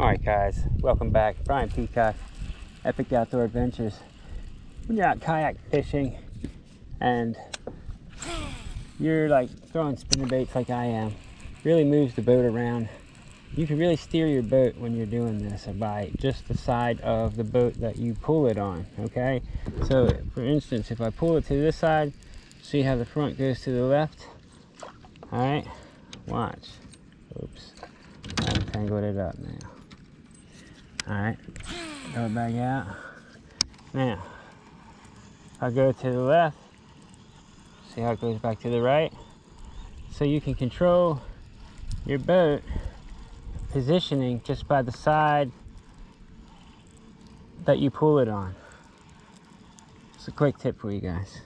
Alright guys, welcome back. Brian Peacock, Epic Outdoor Adventures. When you're out kayak fishing and you're like throwing spinnerbaits like I am, really moves the boat around. You can really steer your boat when you're doing this by just the side of the boat that you pull it on, okay? So for instance, if I pull it to this side, see how the front goes to the left? Alright, watch. Oops, I tangled it up now. Alright, throw it back out. Now, if I go to the left, see how it goes back to the right? So you can control your boat positioning just by the side that you pull it on. It's a quick tip for you guys.